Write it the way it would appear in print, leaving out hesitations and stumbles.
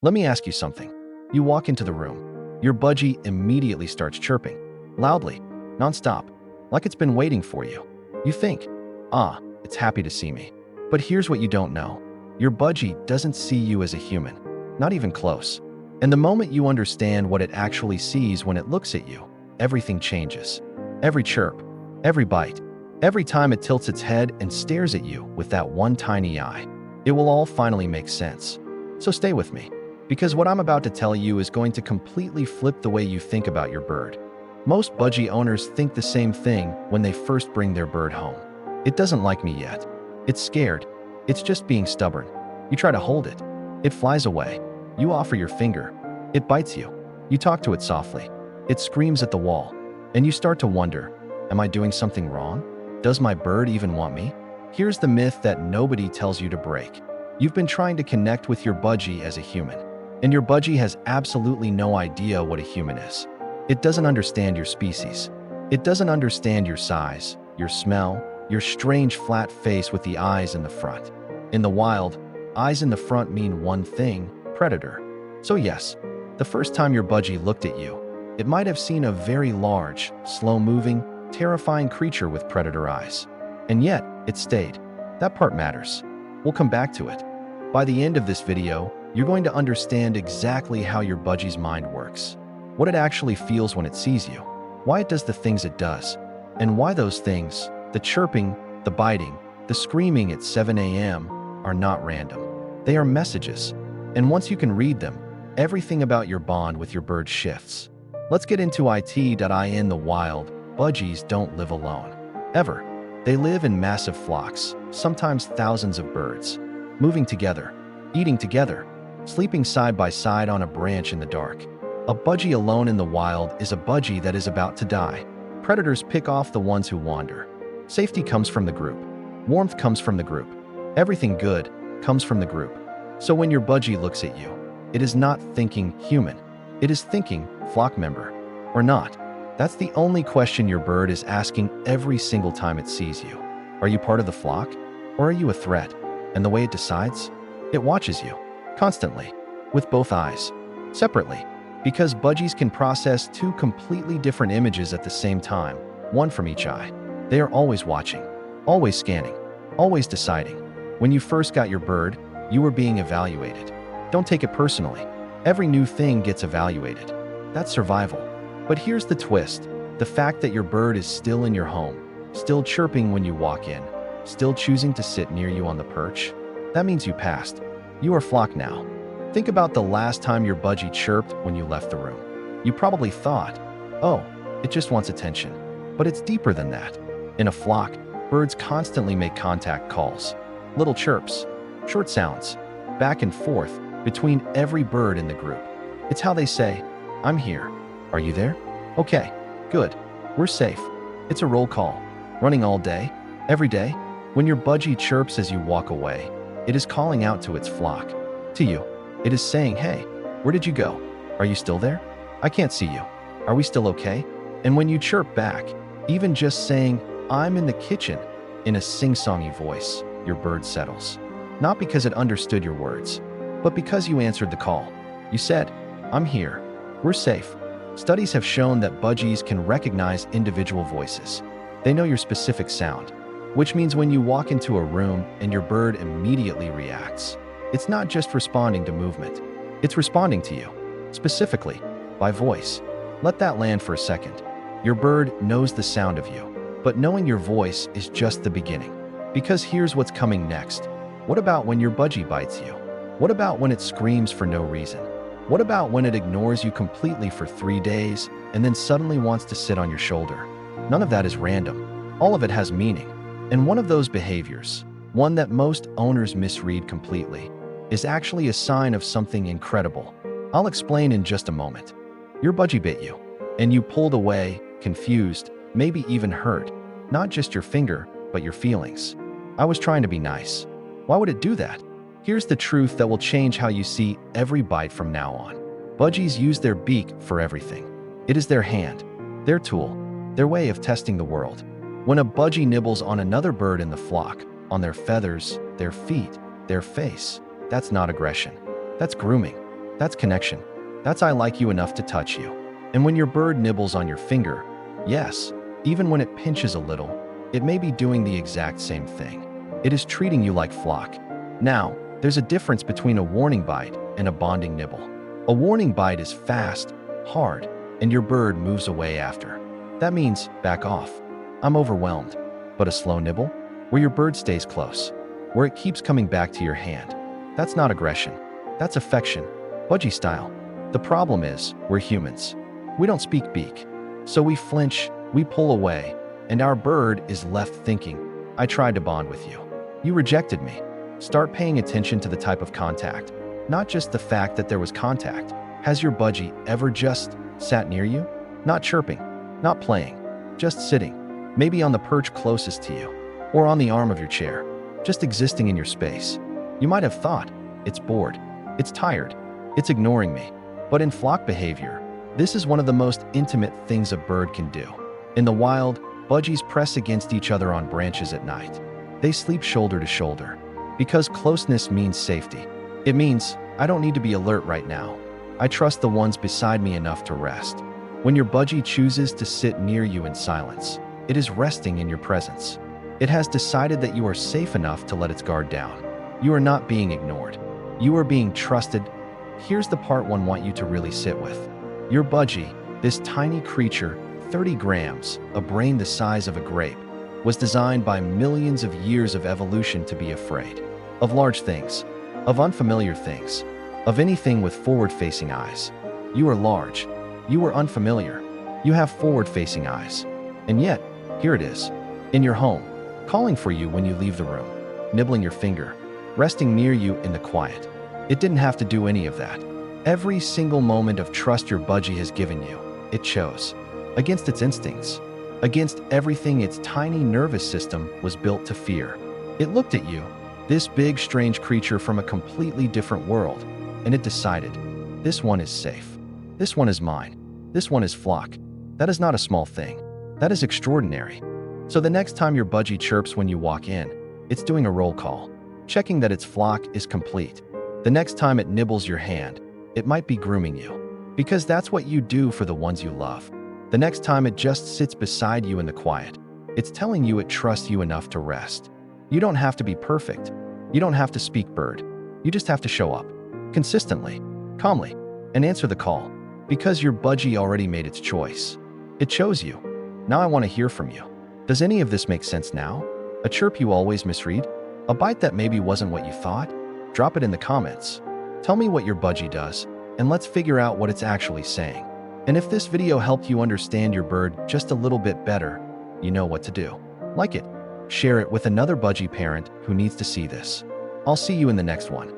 Let me ask you something. You walk into the room. Your budgie immediately starts chirping, loudly, nonstop, like it's been waiting for you. You think, it's happy to see me. But here's what you don't know. Your budgie doesn't see you as a human, not even close. And the moment you understand what it actually sees when it looks at you, everything changes. Every chirp, every bite, every time it tilts its head and stares at you with that one tiny eye, it will all finally make sense. So stay with me, because what I'm about to tell you is going to completely flip the way you think about your bird. Most budgie owners think the same thing when they first bring their bird home. It doesn't like me yet. It's scared. It's just being stubborn. You try to hold it. It flies away. You offer your finger. It bites you. You talk to it softly. It screams at the wall. And you start to wonder, am I doing something wrong? Does my bird even want me? Here's the myth that nobody tells you to break. You've been trying to connect with your budgie as a human, and your budgie has absolutely no idea what a human is. It doesn't understand your species. It doesn't understand your size, your smell, your strange flat face with the eyes in the front. In the wild, eyes in the front mean one thing: predator. So yes, the first time your budgie looked at you, it might have seen a very large, slow-moving, terrifying creature with predator eyes. And yet, it stayed. That part matters. We'll come back to it. By the end of this video, you're going to understand exactly how your budgie's mind works, what it actually feels when it sees you, why it does the things it does, and why those things, the chirping, the biting, the screaming at 7 a.m., are not random. They are messages. And once you can read them, everything about your bond with your bird shifts. Let's get into it. In the wild, budgies don't live alone. Ever. They live in massive flocks, sometimes thousands of birds, moving together, eating together, sleeping side by side on a branch in the dark. A budgie alone in the wild is a budgie that is about to die. Predators pick off the ones who wander. Safety comes from the group. Warmth comes from the group. Everything good comes from the group. So when your budgie looks at you, it is not thinking human. It is thinking flock member or not. That's the only question your bird is asking every single time it sees you. Are you part of the flock, or are you a threat? And the way it decides? It watches you, constantly, with both eyes, separately, because budgies can process two completely different images at the same time, one from each eye. They are always watching, always scanning, always deciding. When you first got your bird, you were being evaluated. Don't take it personally. Every new thing gets evaluated. That's survival. But here's the twist. The fact that your bird is still in your home, still chirping when you walk in, still choosing to sit near you on the perch, that means you passed. You are flock now. Think about the last time your budgie chirped when you left the room. You probably thought, oh, it just wants attention. But it's deeper than that. In a flock, birds constantly make contact calls, little chirps, short sounds, back and forth between every bird in the group. It's how they say, I'm here. Are you there? Okay, good. We're safe. It's a roll call, running all day, every day. When your budgie chirps as you walk away, it is calling out to its flock. To you, it is saying, hey, where did you go? Are you still there? I can't see you. Are we still okay? And when you chirp back, even just saying, I'm in the kitchen, in a sing-songy voice, your bird settles. Not because it understood your words, but because you answered the call. You said, I'm here. We're safe. Studies have shown that budgies can recognize individual voices. They know your specific sound, which means when you walk into a room and your bird immediately reacts, it's not just responding to movement. It's responding to you, specifically, by voice. Let that land for a second. Your bird knows the sound of you, but knowing your voice is just the beginning. Because here's what's coming next. What about when your budgie bites you? What about when it screams for no reason? What about when it ignores you completely for 3 days and then suddenly wants to sit on your shoulder? None of that is random. All of it has meaning. And one of those behaviors, one that most owners misread completely, is actually a sign of something incredible. I'll explain in just a moment. Your budgie bit you, and you pulled away, confused, maybe even hurt. Not just your finger, but your feelings. I was trying to be nice. Why would it do that? Here's the truth that will change how you see every bite from now on. Budgies use their beak for everything. It is their hand, their tool, their way of testing the world. When a budgie nibbles on another bird in the flock, on their feathers, their feet, their face, that's not aggression. That's grooming. That's connection. That's I like you enough to touch you. And when your bird nibbles on your finger, yes, even when it pinches a little, it may be doing the exact same thing. It is treating you like flock. Now, there's a difference between a warning bite and a bonding nibble. A warning bite is fast, hard, and your bird moves away after. That means back off. I'm overwhelmed. But a slow nibble, where your bird stays close, where it keeps coming back to your hand, that's not aggression. That's affection, budgie style. The problem is, we're humans. We don't speak beak. So we flinch, we pull away, and our bird is left thinking, I tried to bond with you. You rejected me. Start paying attention to the type of contact, not just the fact that there was contact. Has your budgie ever just sat near you? Not chirping, not playing, just sitting, maybe on the perch closest to you, or on the arm of your chair, just existing in your space. You might have thought, it's bored, it's tired, it's ignoring me. But in flock behavior, this is one of the most intimate things a bird can do. In the wild, budgies press against each other on branches at night. They sleep shoulder to shoulder, because closeness means safety. It means, I don't need to be alert right now. I trust the ones beside me enough to rest. When your budgie chooses to sit near you in silence, it is resting in your presence. It has decided that you are safe enough to let its guard down. You are not being ignored. You are being trusted. Here's the part one want you to really sit with. Your budgie, this tiny creature, 30 grams, a brain the size of a grape, was designed by millions of years of evolution to be afraid of large things, of unfamiliar things, of anything with forward-facing eyes. You are large. You are unfamiliar. You have forward-facing eyes. And yet, here it is, in your home, calling for you when you leave the room, nibbling your finger, resting near you in the quiet. It didn't have to do any of that. Every single moment of trust your budgie has given you, it chose. Against its instincts, against everything its tiny nervous system was built to fear. It looked at you, this big, strange creature from a completely different world, and it decided, this one is safe. This one is mine. This one is flock. That is not a small thing. That is extraordinary. So the next time your budgie chirps when you walk in, it's doing a roll call, checking that its flock is complete. The next time it nibbles your hand, it might be grooming you, because that's what you do for the ones you love. The next time it just sits beside you in the quiet, it's telling you it trusts you enough to rest. You don't have to be perfect. You don't have to speak bird. You just have to show up, consistently, calmly, and answer the call, because your budgie already made its choice. It chose you. Now I want to hear from you. Does any of this make sense now? A chirp you always misread? A bite that maybe wasn't what you thought? Drop it in the comments. Tell me what your budgie does, and let's figure out what it's actually saying. And if this video helped you understand your bird just a little bit better, you know what to do. Like it, share it with another budgie parent who needs to see this. I'll see you in the next one.